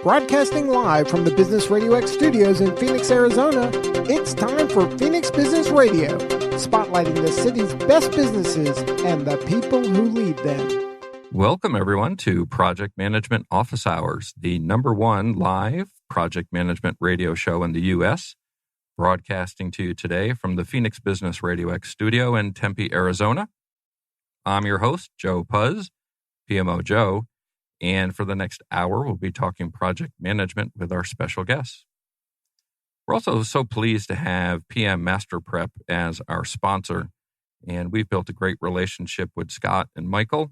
Broadcasting live from the Business Radio X studios in Phoenix, Arizona, it's time for Phoenix Business Radio, spotlighting the city's best businesses and the people who lead them. Welcome, everyone, to Project Management Office Hours, the #1 live project management radio show in the U.S., broadcasting to you today from the Phoenix Business Radio X studio in Tempe, Arizona. I'm your host, Joe Puz, PMO Joe, and for the next hour, we'll be talking project management with our special guests. We're also so pleased to have PM Master Prep as our sponsor, and we've built a great relationship with Scott and Michael.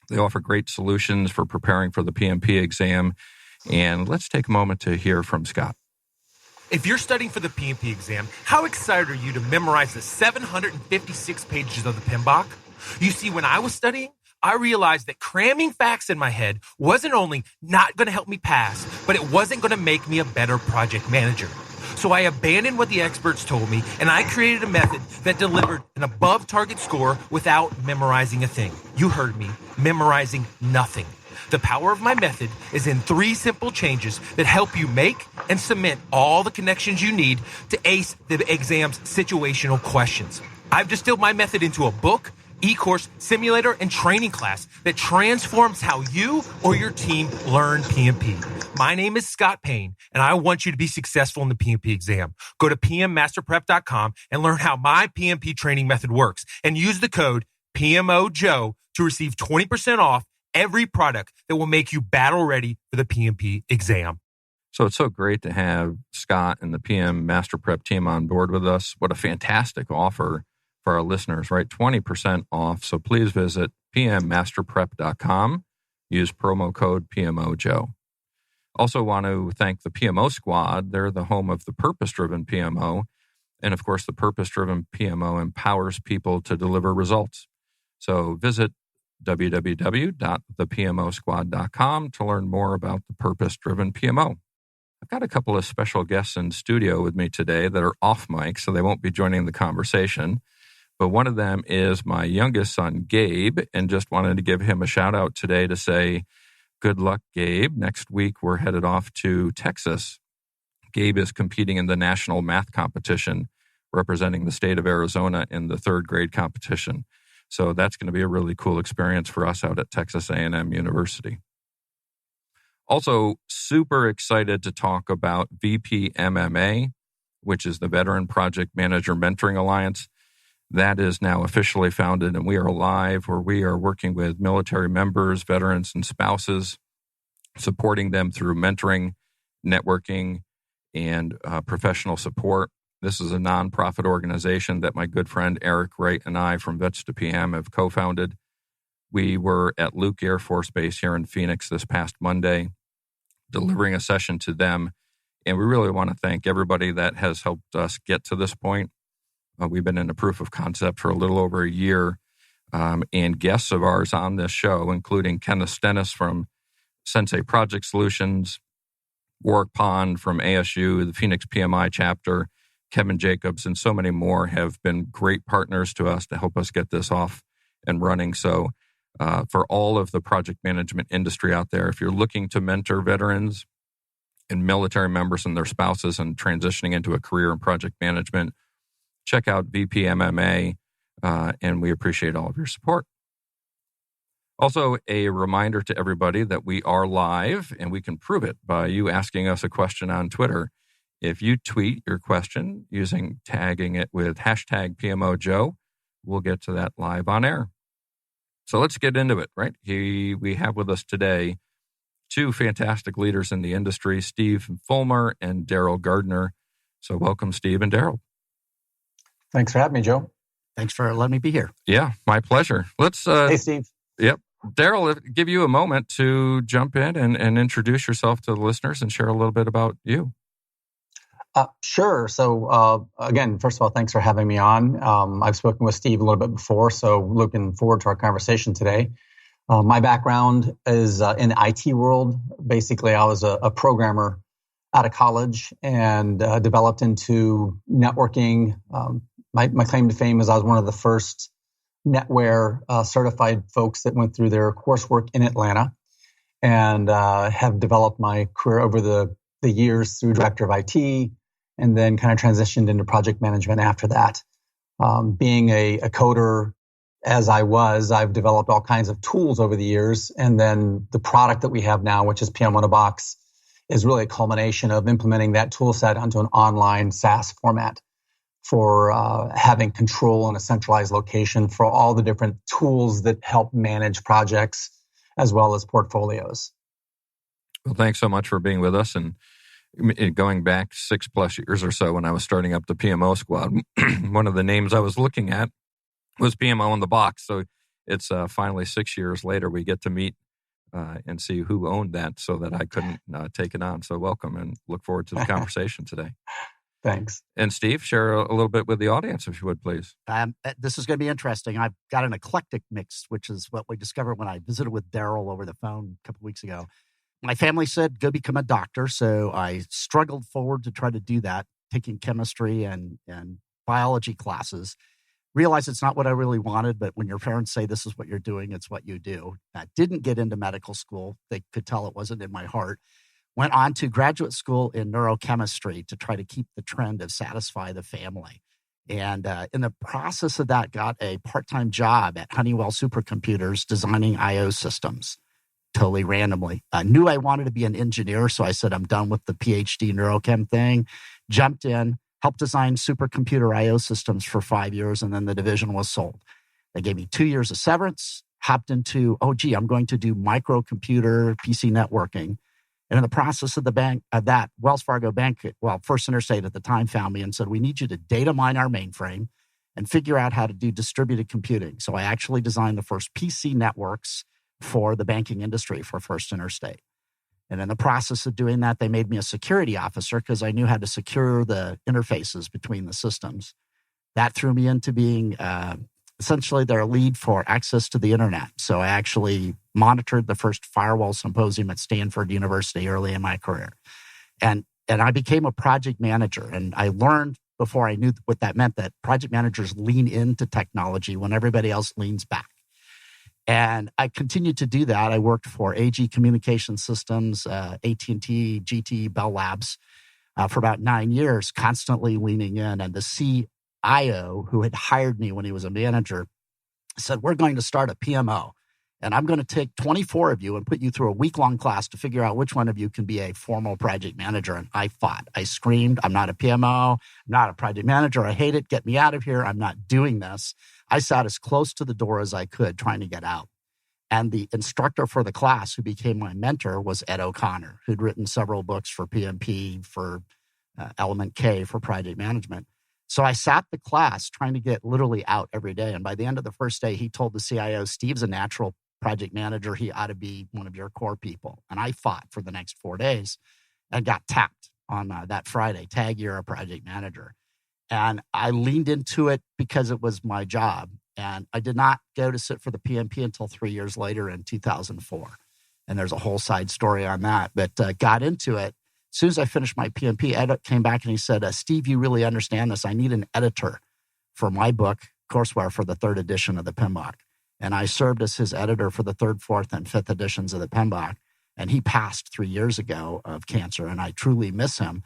They offer great solutions for preparing for the PMP exam, and let's take a moment to hear from Scott. If you're studying for the PMP exam, how excited are you to memorize the 756 pages of the PMBOK? You see, when I was studying, I realized that cramming facts in my head wasn't only not going to help me pass, but it wasn't going to make me a better project manager. So I abandoned what the experts told me, and I created a method that delivered an above-target score without memorizing a thing. You heard me, memorizing nothing. The power of my method is in 3 simple changes that help you make and cement all the connections you need to ace the exam's situational questions. I've distilled my method into a book, e-course, simulator, and training class that transforms how you or your team learn PMP. My name is Scott Payne, and I want you to be successful in the PMP exam. Go to pmmasterprep.com and learn how my PMP training method works, and use the code PMOJOE to receive 20% off every product that will make you battle ready for the PMP exam. So it's so great to have Scott and the PM Master Prep team on board with us. What a fantastic offer for our listeners, right? 20% off. So please visit pmmasterprep.com. Use promo code PMOJOE. Also want to thank the PMO Squad. They're the home of the purpose-driven PMO. And of course, the purpose-driven PMO empowers people to deliver results. So visit www.thepmosquad.com to learn more about the purpose-driven PMO. I've got a couple of special guests in studio with me today that are off mic, so they won't be joining the conversation. But one of them is my youngest son, Gabe, and just wanted to give him a shout out today to say, good luck, Gabe. Next week, we're headed off to Texas. Gabe is competing in the national math competition, representing the state of Arizona in the 3rd grade competition. So that's going to be a really cool experience for us out at Texas A&M University. Also, super excited to talk about VPMMA, which is the Veteran Project Manager Mentoring Alliance. That is now officially founded, and we are live where we are working with military members, veterans, and spouses, supporting them through mentoring, networking, and professional support. This is a nonprofit organization that my good friend Eric Wright and I from Vets to PM have co-founded. We were at Luke Air Force Base here in Phoenix this past Monday, delivering a session to them. And we really want to thank everybody that has helped us get to this point. We've been in a proof of concept for a little over a year. And guests of ours on this show, including Kenneth Stennis from Sensei Project Solutions, Warwick Pond from ASU, the Phoenix PMI chapter, Kevin Jacobs, and so many more have been great partners to us to help us get this off and running. So for all of the project management industry out there, if you're looking to mentor veterans and military members and their spouses and transitioning into a career in project management, check out VPMMA, and we appreciate all of your support. Also, a reminder to everybody that we are live, and we can prove it by you asking us a question on Twitter. If you tweet your question tagging it with hashtag PMOJoe, we'll get to that live on air. So let's get into it, right? We have with us today 2 fantastic leaders in the industry, Steve Fullmer and Daryl Gardner. So welcome, Steve and Daryl. Thanks for having me, Joe. Thanks for letting me be here. Yeah, my pleasure. Let's. Hey, Steve. Yep. Daryl, give you a moment to jump in and introduce yourself to the listeners and share a little bit about you. Sure. So again, first of all, thanks for having me on. I've spoken with Steve a little bit before, so looking forward to our conversation today. My background is in the IT world. Basically, I was a programmer out of college and developed into networking. My claim to fame is I was one of the first NetWare certified folks that went through their coursework in Atlanta. and have developed my career over the years through director of IT, and then kind of transitioned into project management after that. Being a coder as I've developed all kinds of tools over the years. And then the product that we have now, which is PMO in a Box, is really a culmination of implementing that tool set onto an online SaaS format for having control in a centralized location for all the different tools that help manage projects as well as portfolios. Well, thanks so much for being with us. And going back 6+ years or so when I was starting up the PMO squad, one of the names I was looking at was PMO in the Box. So it's finally 6 years later, we get to meet and see who owned that so that I couldn't take it on. So welcome and look forward to the conversation today. Thanks. And Steve, share a little bit with the audience, if you would, please. This is going to be interesting. I've got an eclectic mix, which is what we discovered when I visited with Daryl over the phone a couple weeks ago. My family said, go become a doctor. So I struggled forward to try to do that, taking chemistry and biology classes. Realized it's not what I really wanted, but when your parents say this is what you're doing, it's what you do. I didn't get into medical school. They could tell it wasn't in my heart. Went on to graduate school in neurochemistry to try to keep the trend of satisfy the family. And in the process of that, got a part-time job at Honeywell Supercomputers designing I/O systems, totally randomly. I knew I wanted to be an engineer, so I said, I'm done with the PhD neurochem thing. Jumped in, helped design supercomputer I/O systems for 5 years, and then the division was sold. They gave me 2 years of severance, hopped into, I'm going to do microcomputer PC networking. And in the process of that, Wells Fargo Bank, First Interstate at the time, found me and said, we need you to data mine our mainframe and figure out how to do distributed computing. So I actually designed the first PC networks for the banking industry for First Interstate. And in the process of doing that, they made me a security officer because I knew how to secure the interfaces between the systems. That threw me into being essentially their lead for access to the internet. So I actually monitored the first firewall symposium at Stanford University early in my career. And I became a project manager. And I learned before I knew what that meant that project managers lean into technology when everybody else leans back. And I continued to do that. I worked for AG Communication Systems, AT&T, GT, Bell Labs for about 9 years, constantly leaning in. And the CIO, who had hired me when he was a manager, said, we're going to start a PMO. And I'm going to take 24 of you and put you through a week-long class to figure out which one of you can be a formal project manager. And I fought. I screamed, I'm not a PMO. I'm not a project manager. I hate it. Get me out of here. I'm not doing this. I sat as close to the door as I could trying to get out. And the instructor for the class who became my mentor was Ed O'Connor, who'd written several books for PMP, for Element K, for project management. So I sat the class trying to get literally out every day. And by the end of the first day, he told the CIO, Steve's a natural project manager. He ought to be one of your core people. And I fought for the next 4 days and got tapped on that Friday. Tag, you're a project manager. And I leaned into it because it was my job. And I did not go to sit for the PMP until 3 years later in 2004. And there's a whole side story on that. But got into it. As soon as I finished my PMP, Ed came back and he said, Steve, you really understand this. I need an editor for my book, Courseware, for the 3rd edition of the PMBOK. And I served as his editor for the 3rd, 4th, and 5th editions of the PMBOK. And he passed 3 years ago of cancer, and I truly miss him.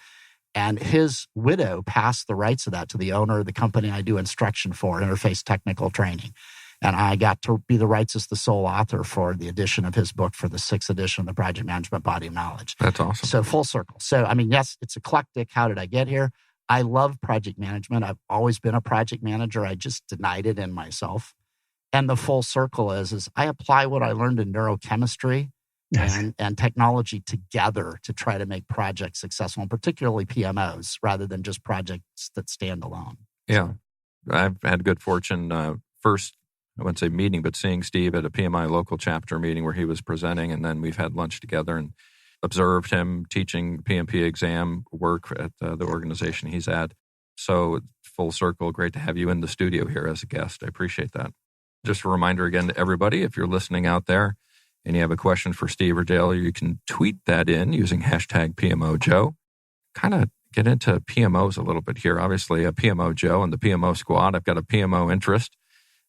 And his widow passed the rights of that to the owner of the company I do instruction for, Interface Technical Training. And I got to be the rights as the sole author for the edition of his book for the 6th edition of the Project Management Body of Knowledge. That's awesome. So full circle. So, yes, it's eclectic. How did I get here? I love project management. I've always been a project manager. I just denied it in myself. And the full circle is I apply what I learned in neurochemistry and technology together to try to make projects successful, and particularly PMOs, rather than just projects that stand alone. Yeah. I've had good fortune, first, I wouldn't say meeting, but seeing Steve at a PMI local chapter meeting where he was presenting, and then we've had lunch together and observed him teaching PMP exam work at the organization he's at. So full circle, great to have you in the studio here as a guest. I appreciate that. Just a reminder again to everybody, if you're listening out there and you have a question for Steve or Daryl, you can tweet that in using hashtag PMO Joe. Kind of get into PMOs a little bit here. Obviously, a PMO Joe and the PMO squad. I've got a PMO interest.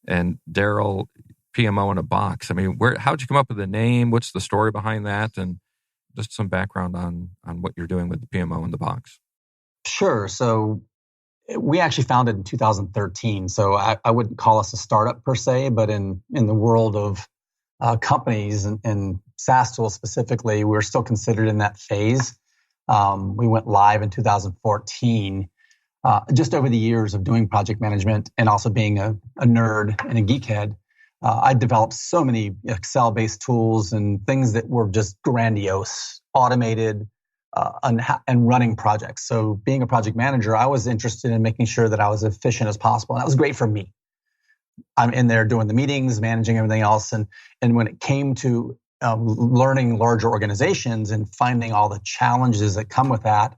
And Daryl, PMO in a box. I mean, how'd you come up with the name? What's the story behind that? And just some background on what you're doing with the PMO in the box. Sure. So we actually founded in 2013. So I wouldn't call us a startup per se, but in the world of companies and SaaS tools specifically, we're still considered in that phase. We went live in 2014. Just over the years of doing project management and also being a nerd and a geekhead, I developed so many Excel-based tools and things that were just grandiose, automated, and running projects. So being a project manager, I was interested in making sure that I was as efficient as possible. And that was great for me. I'm in there doing the meetings, managing everything else. And when it came to learning larger organizations and finding all the challenges that come with that,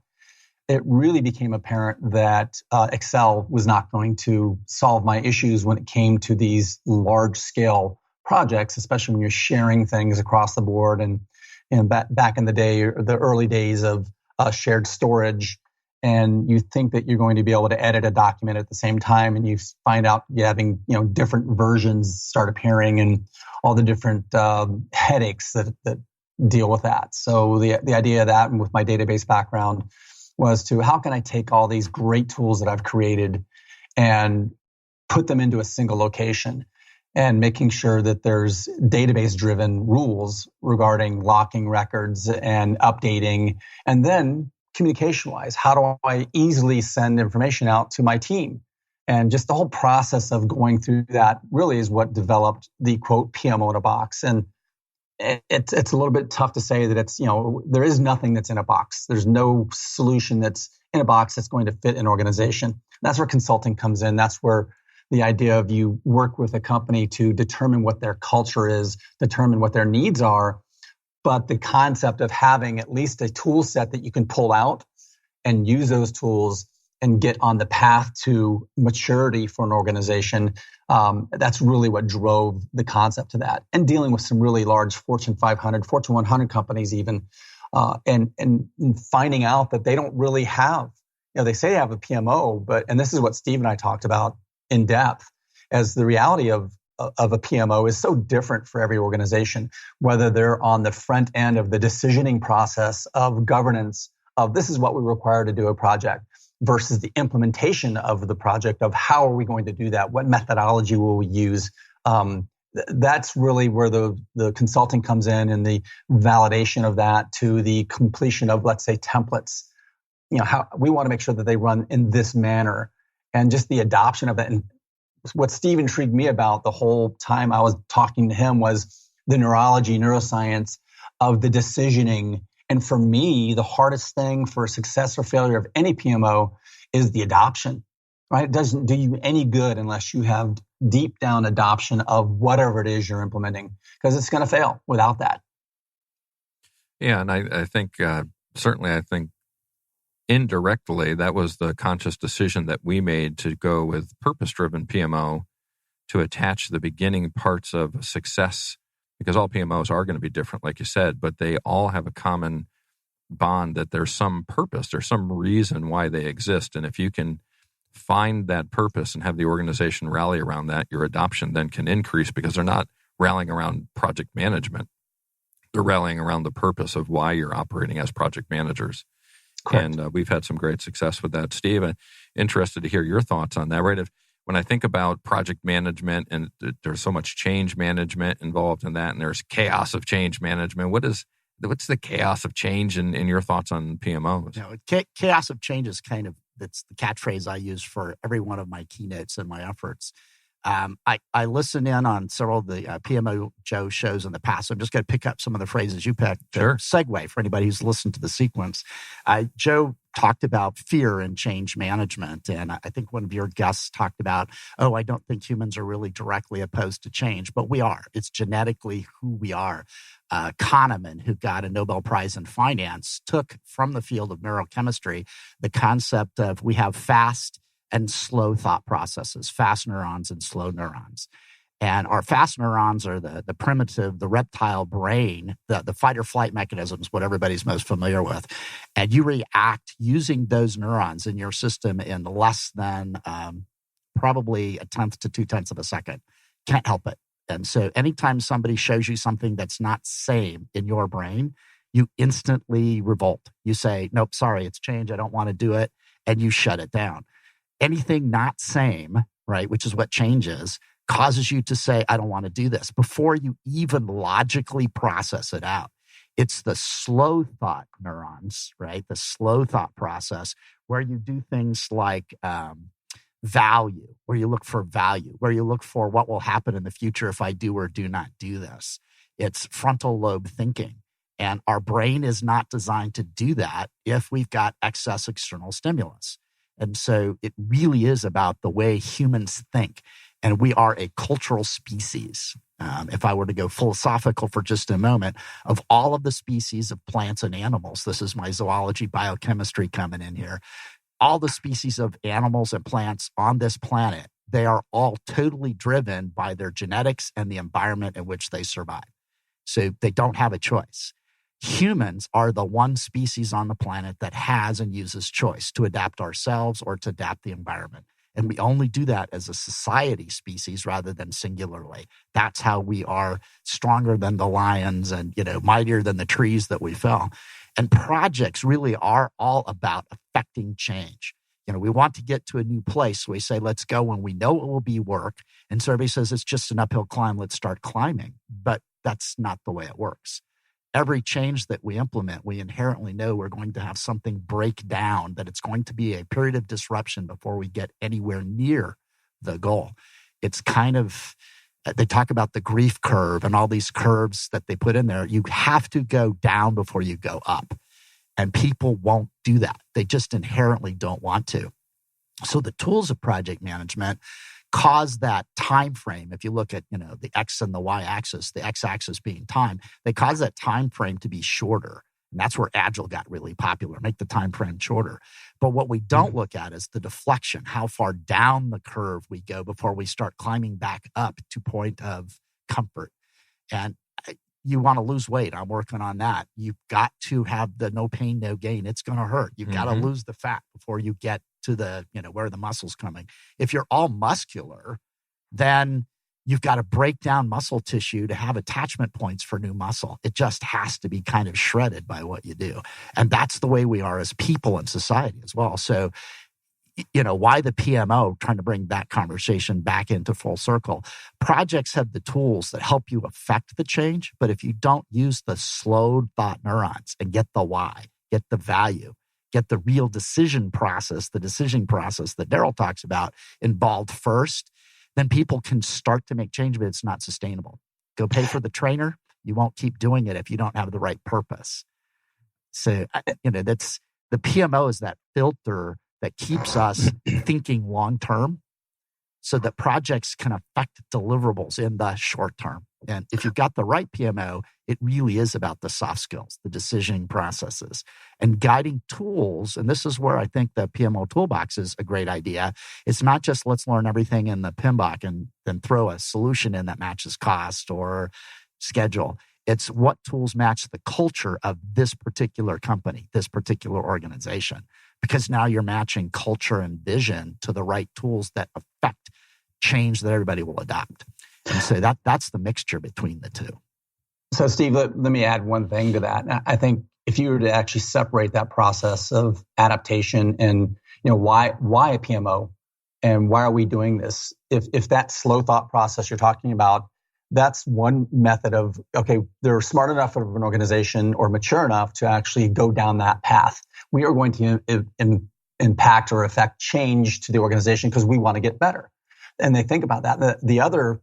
it really became apparent that Excel was not going to solve my issues when it came to these large-scale projects, especially when you're sharing things across the board. And back in the day, the early days of shared storage, and you think that you're going to be able to edit a document at the same time, and you find out you're having different versions start appearing and all the different headaches that deal with that. So the idea of that, and with my database background, was to how can I take all these great tools that I've created and put them into a single location, and making sure that there's database-driven rules regarding locking records and updating, and then communication-wise, how do I easily send information out to my team? And just the whole process of going through that really is what developed the quote PMO in a box. And it's a little bit tough to say that it's, there is nothing that's in a box. There's no solution that's in a box that's going to fit an organization. That's where consulting comes in. That's where the idea of you work with a company to determine what their culture is, determine what their needs are. But the concept of having at least a tool set that you can pull out and use those tools and get on the path to maturity for an organization, that's really what drove the concept to that. And dealing with some really large Fortune 500, Fortune 100 companies even, and finding out that they don't really have, they say they have a PMO, and this is what Steve and I talked about in depth, as the reality of a PMO is so different for every organization, whether they're on the front end of the decisioning process of governance of this is what we require to do a project, versus the implementation of the project of how are we going to do that? What methodology will we use? That's really where the consulting comes in, and the validation of that to the completion of, let's say, templates. How we want to make sure that they run in this manner, and just the adoption of it. And what Steve intrigued me about the whole time I was talking to him was the neuroscience of the decisioning. And for me, the hardest thing for success or failure of any PMO is the adoption, right? It doesn't do you any good unless you have deep down adoption of whatever it is you're implementing, because it's going to fail without that. Yeah, and I think, certainly I think indirectly, that was the conscious decision that we made to go with purpose-driven PMO, to attach the beginning parts of success, because all PMOs are going to be different, like you said, but they all have a common bond that there's some purpose, there's some reason why they exist. And if you can find that purpose and have the organization rally around that, your adoption then can increase, because they're not rallying around project management. They're rallying around the purpose of why you're operating as project managers. Correct. And we've had some great success with that. Steve, I'm interested to hear your thoughts on that, right? When I think about project management, and there's so much change management involved in that, and there's chaos of change management, what's the chaos of change in your thoughts on PMOs? Chaos of change is that's the catchphrase I use for every one of my keynotes and my efforts. I listen in on several of the PMO Joe shows in the past. So I'm just going to pick up some of the phrases you picked. Sure. Segue for anybody who's listened to the sequence. Joe talked about fear and change management. And I think one of your guests talked about, I don't think humans are really directly opposed to change, but we are. It's genetically who we are. Kahneman, who got a Nobel Prize in finance, took from the field of neurochemistry the concept of we have fast and slow thought processes, fast neurons and slow neurons. And our fast neurons are the primitive, the reptile brain, the fight or flight mechanisms, what everybody's most familiar with. And you react using those neurons in your system in less than probably 1/10 to 2/10 of a second. Can't help it. And so anytime somebody shows you something that's not same in your brain, you instantly revolt. You say, nope, sorry, it's change. I don't want to do it. And you shut it down. Anything not same, right, which is what change is, causes you to say, I don't want to do this before you even logically process it out. It's the slow thought neurons, right? The slow thought process where you do things like value, where you look for value, where you look for what will happen in the future if I do or do not do this. It's frontal lobe thinking. And our brain is not designed to do that if we've got excess external stimulus. And so it really is about the way humans think. And we are a cultural species. If I were to go philosophical for just a moment, of all of the species of plants and animals, this is my zoology, biochemistry coming in here, all the species of animals and plants on this planet, they are all totally driven by their genetics and the environment in which they survive. So they don't have a choice. Humans are the one species on the planet that has and uses choice to adapt ourselves or to adapt the environment. And we only do that as a society species rather than singularly. That's how we are stronger than the lions and, mightier than the trees that we fell. And projects really are all about affecting change. We want to get to a new place. So we say, let's go when we know it will be work. And so everybody says, it's just an uphill climb. Let's start climbing. But that's not the way it works. Every change that we implement, we inherently know we're going to have something break down, that it's going to be a period of disruption before we get anywhere near the goal. It's kind of, they talk about the grief curve and all these curves that they put in there. You have to go down before you go up. And people won't do that. They just inherently don't want to. So the tools of project management cause that time frame. If you look at, the X and the Y axis, the X axis being time, they cause that time frame to be shorter. And that's where Agile got really popular, make the time frame shorter. But what we don't look at is the deflection, how far down the curve we go before we start climbing back up to point of comfort. And you want to lose weight. I'm working on that. You've got to have the no pain, no gain. It's going to hurt. You've got to lose the fat before you get to the, where the muscle's coming. If you're all muscular, then you've got to break down muscle tissue to have attachment points for new muscle. It just has to be kind of shredded by what you do. And that's the way we are as people in society as well. So, why the PMO, trying to bring that conversation back into full circle. Projects have the tools that help you affect the change, but if you don't use the slow thought neurons and get the why, get the value, get the real decision process, the decision process that Daryl talks about involved first, then people can start to make change, but it's not sustainable. Go pay for the trainer. You won't keep doing it if you don't have the right purpose. So, that's the PMO is that filter that keeps us thinking long-term so that projects can affect deliverables in the short term. And if you've got the right PMO, it really is about the soft skills, the decisioning processes, and guiding tools. And this is where I think the PMO toolbox is a great idea. It's not just let's learn everything in the PMBOK and then throw a solution in that matches cost or schedule. It's what tools match the culture of this particular company, this particular organization. Because now you're matching culture and vision to the right tools that affect change that everybody will adopt. And so that's the mixture between the two. So Steve, let me add one thing to that. I think if you were to actually separate that process of adaptation and, why a PMO and why are we doing this? If that slow thought process you're talking about, that's one method of, okay, they're smart enough of an organization or mature enough to actually go down that path. We are going to impact or affect change to the organization because we want to get better. And they think about that. The other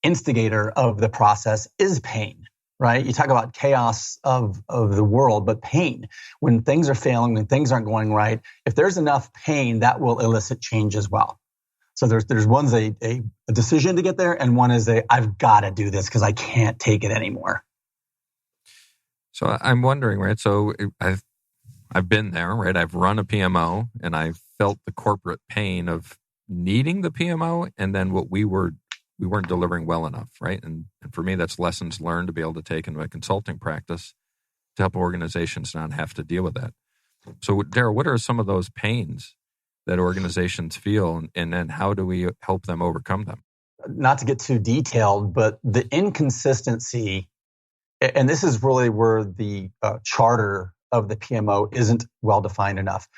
instigator of the process is pain, right? You talk about chaos of the world, but pain. When things are failing, when things aren't going right, if there's enough pain, that will elicit change as well. So there's one's a decision to get there, and one is I've got to do this because I can't take it anymore. So I'm wondering, right? So I've been there, right? I've run a PMO, and I felt the corporate pain of needing the PMO, and then what we weren't delivering well enough, right? And for me, that's lessons learned to be able to take into a consulting practice to help organizations not have to deal with that. So, Daryl, what are some of those pains that organizations feel, and then how do we help them overcome them? not to get too detailed, but the inconsistency, and this is really where the charter of the PMO isn't well defined enough.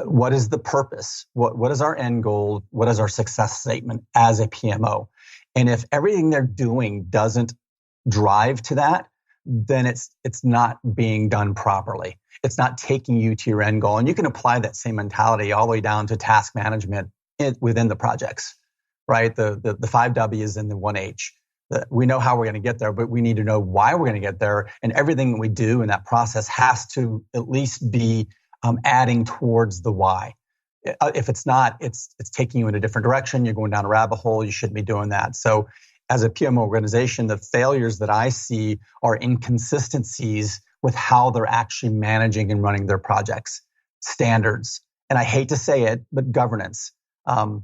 What is the purpose? What is our end goal? What is our success statement as a PMO? And if everything they're doing doesn't drive to that, then it's not being done properly. It's not taking you to your end goal. And you can apply that same mentality all the way down to task management within the projects, right? The 5 W's and the 1 H. We know how we're going to get there, but we need to know why we're going to get there. And everything we do in that process has to at least be adding towards the why. If it's not, it's taking you in a different direction. You're going down a rabbit hole. You shouldn't be doing that. So as a PMO organization, the failures that I see are inconsistencies with how they're actually managing and running their projects, standards. And I hate to say it, but governance. And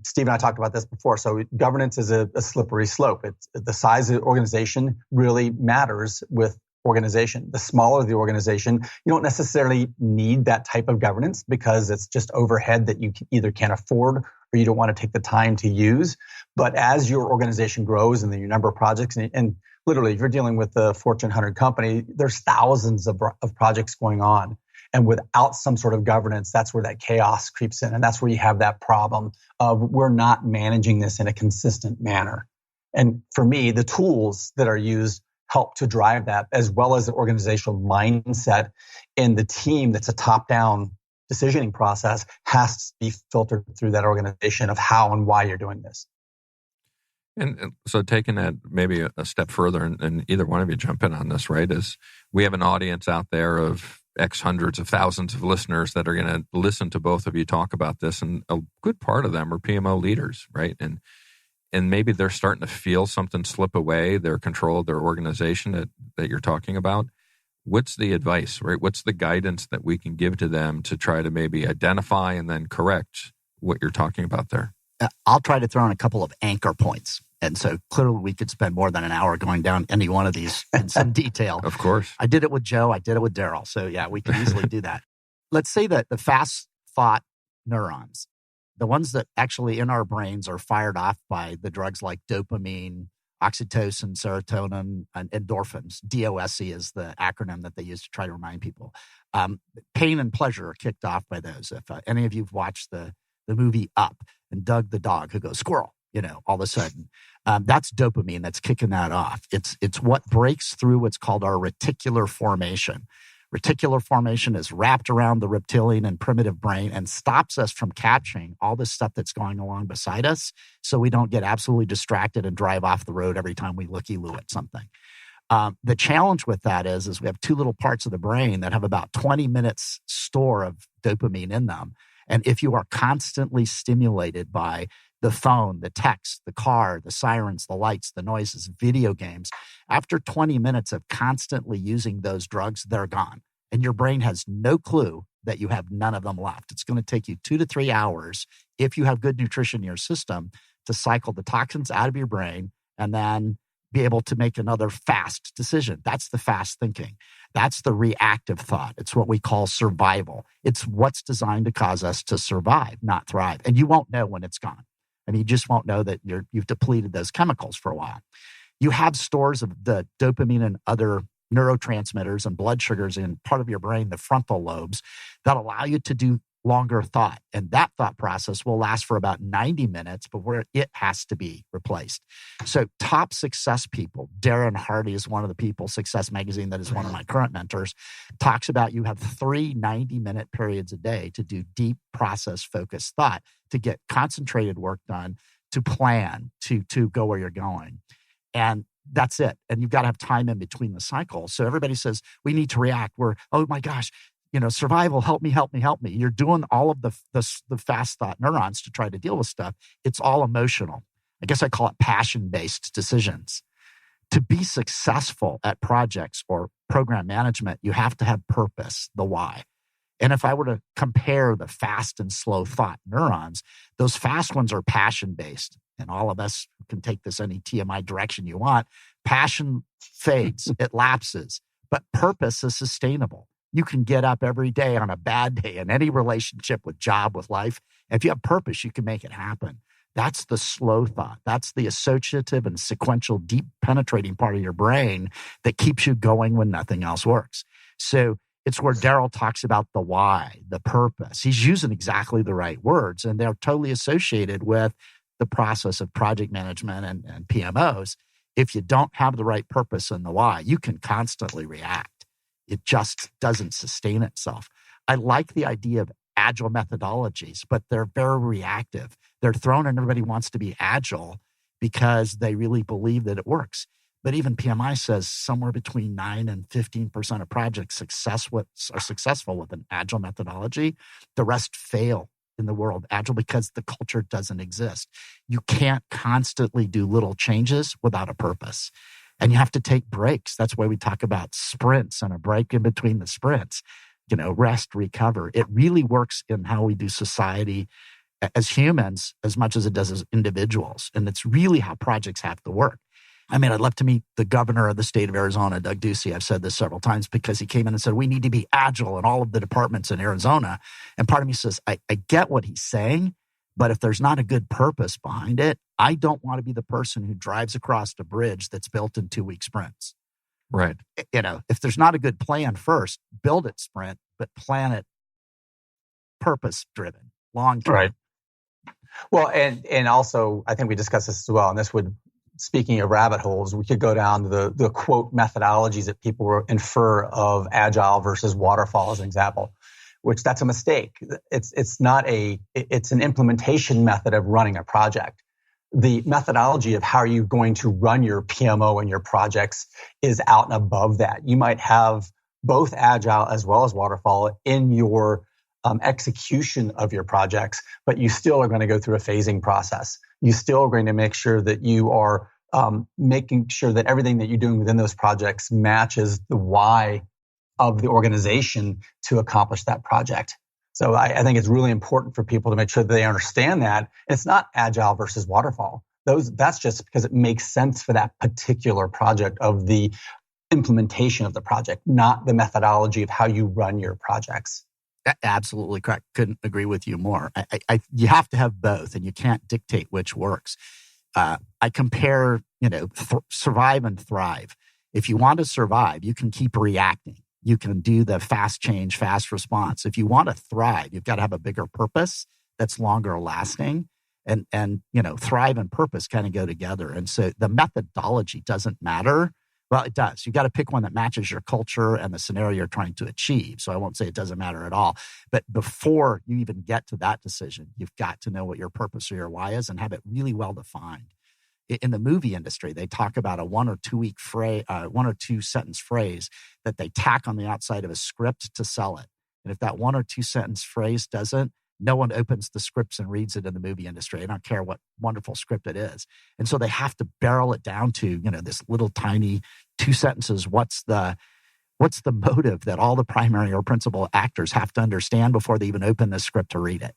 Steve and I talked about this before. So governance is a slippery slope. The size of the organization really matters with organization. The smaller the organization, you don't necessarily need that type of governance because it's just overhead that you either can't afford or you don't want to take the time to use. But as your organization grows and your number of projects, and literally if you're dealing with a Fortune 100 company, there's thousands of projects going on. And without some sort of governance, that's where that chaos creeps in. And that's where you have that problem of we're not managing this in a consistent manner. And for me, the tools that are used help to drive that, as well as the organizational mindset in the team that's a top-down decisioning process has to be filtered through that organization of how and why you're doing this. And so taking that maybe a step further, and either one of you jump in on this, right, is we have an audience out there of X hundreds of thousands of listeners that are going to listen to both of you talk about this, and a good part of them are PMO leaders, right? And maybe they're starting to feel something slip away, their control of their organization that you're talking about. What's the advice, right? What's the guidance that we can give to them to try to maybe identify and then correct what you're talking about there? I'll try to throw in a couple of anchor points. And so clearly we could spend more than an hour going down any one of these in some detail. Of course. I did it with Joe. I did it with Daryl. So yeah, we can easily do that. Let's say that the fast thought neurons, the ones that actually in our brains are fired off by the drugs like dopamine, oxytocin, serotonin, and endorphins. DOSE is the acronym that they use to try to remind people. Pain and pleasure are kicked off by those. If any of you've watched the movie Up and Doug the dog who goes, squirrel, all of a sudden, that's dopamine that's kicking that off. It's what breaks through what's called our reticular formation. Reticular formation is wrapped around the reptilian and primitive brain and stops us from capturing all this stuff that's going along beside us so we don't get absolutely distracted and drive off the road every time we looky-loo at something. The challenge with that is we have two little parts of the brain that have about 20 minutes store of dopamine in them. And if you are constantly stimulated by the phone, the text, the car, the sirens, the lights, the noises, video games, after 20 minutes of constantly using those drugs, they're gone. And your brain has no clue that you have none of them left. It's going to take you 2 to 3 hours, if you have good nutrition in your system, to cycle the toxins out of your brain and then be able to make another fast decision. That's the fast thinking. That's the reactive thought. It's what we call survival. It's what's designed to cause us to survive, not thrive. And you won't know when it's gone. I mean, you just won't know that you've depleted those chemicals for a while. You have stores of the dopamine and other neurotransmitters and blood sugars in part of your brain, the frontal lobes, that allow you to do longer thought. And that thought process will last for about 90 minutes before it has to be replaced. So top success people, Darren Hardy is one of the people, Success Magazine, that is one of my current mentors, talks about you have 3 90-minute periods a day to do deep process-focused thought, to get concentrated work done, to plan, to go where you're going. And that's it. And you've got to have time in between the cycles. So everybody says, we need to react. We're, oh my gosh, survival, help me. You're doing all of the fast thought neurons to try to deal with stuff. It's all emotional. I guess I call it passion-based decisions. To be successful at projects or program management, you have to have purpose, the why. And if I were to compare the fast and slow thought neurons, those fast ones are passion-based. And all of us can take this any TMI direction you want. Passion fades, it lapses, but purpose is sustainable. You can get up every day on a bad day in any relationship with job, with life. If you have purpose, you can make it happen. That's the slow thought. That's the associative and sequential, deep penetrating part of your brain that keeps you going when nothing else works. So it's where Daryl talks about the why, the purpose. He's using exactly the right words, and they're totally associated with the process of project management and PMOs. If you don't have the right purpose and the why, you can constantly react. It just doesn't sustain itself. I like the idea of agile methodologies, but they're very reactive. They're thrown and everybody wants to be agile because they really believe that it works. But even PMI says somewhere between 9 and 15% of projects are successful with an agile methodology. The rest fail in the world agile because the culture doesn't exist. You can't constantly do little changes without a purpose. And you have to take breaks. That's why we talk about sprints and a break in between the sprints. Rest, recover. It really works in how we do society as humans as much as it does as individuals. And it's really how projects have to work. I mean, I'd love to meet the governor of the state of Arizona, Doug Ducey. I've said this several times because he came in and said, we need to be agile in all of the departments in Arizona. And part of me says, I get what he's saying, but if there's not a good purpose behind it, I don't want to be the person who drives across a bridge that's built in 2-week sprints. Right. If there's not a good plan first, build it sprint, but plan it purpose-driven, long-term. Right. Well, and also, I think we discussed this as well, and this would, speaking of rabbit holes, we could go down to the quote methodologies that people infer of agile versus waterfall as an example, which that's a mistake. It's an implementation method of running a project. The methodology of how you're going to run your PMO and your projects is out and above that. You might have both agile as well as waterfall in your execution of your projects, but you still are going to go through a phasing process. You still are going to make sure that you are making sure that everything that you're doing within those projects matches the why of the organization to accomplish that project. So I think it's really important for people to make sure that they understand that. It's not agile versus waterfall. That's just because it makes sense for that particular project of the implementation of the project, not the methodology of how you run your projects. Absolutely correct. Couldn't agree with you more. You have to have both, and you can't dictate which works. I compare, survive and thrive. If you want to survive, you can keep reacting. You can do the fast change, fast response. If you want to thrive, you've got to have a bigger purpose that's longer lasting. And thrive and purpose kind of go together. And so the methodology doesn't matter. Well, it does. You got to pick one that matches your culture and the scenario you're trying to achieve. So I won't say it doesn't matter at all. But before you even get to that decision, you've got to know what your purpose or your why is and have it really well defined. In the movie industry, they talk about a 1 or 2 week phrase, 1 or 2 sentence phrase that they tack on the outside of a script to sell it. And if that 1 or 2 sentence phrase doesn't, no one opens the scripts and reads it in the movie industry. I don't care what wonderful script it is. And so they have to barrel it down to, this little tiny 2 sentences. What's the motive that all the primary or principal actors have to understand before they even open the script to read it?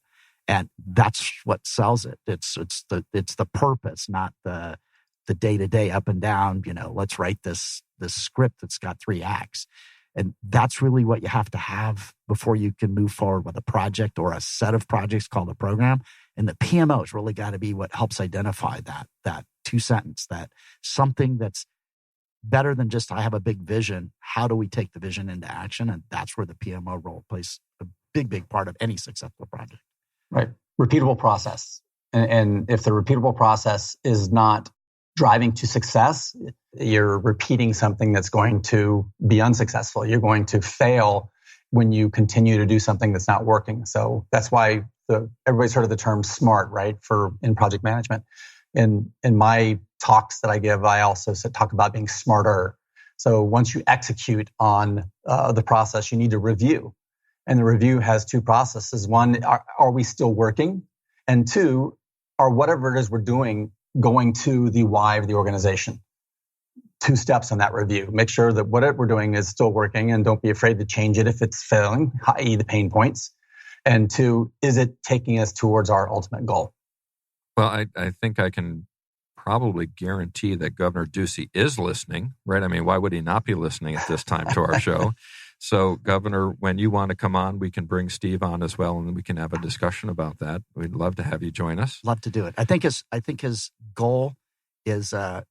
And that's what sells it. It's the purpose, not the day-to-day up and down, let's write this script that's got 3 acts. And that's really what you have to have before you can move forward with a project or a set of projects called a program. And the PMO has really got to be what helps identify that 2 sentence, that something that's better than just, I have a big vision. How do we take the vision into action? And that's where the PMO role plays a big part of any successful project. Right. Repeatable process. And if the repeatable process is not driving to success, you're repeating something that's going to be unsuccessful. You're going to fail when you continue to do something that's not working. So that's why everybody's heard of the term SMART, right? In project management. In my talks that I give, I also talk about being smarter. So once you execute on the process, you need to review. And the review has 2 processes. One, are we still working? And 2, are whatever it is we're doing going to the why of the organization? 2 steps on that review. Make sure that what we're doing is still working, and don't be afraid to change it if it's failing, i.e. the pain points. And 2, is it taking us towards our ultimate goal? Well, I think I can probably guarantee that Governor Ducey is listening, right? I mean, why would he not be listening at this time to our show? So, Governor, when you want to come on, we can bring Steve on as well, and we can have a discussion about that. We'd love to have you join us. Love to do it. I think his goal is, at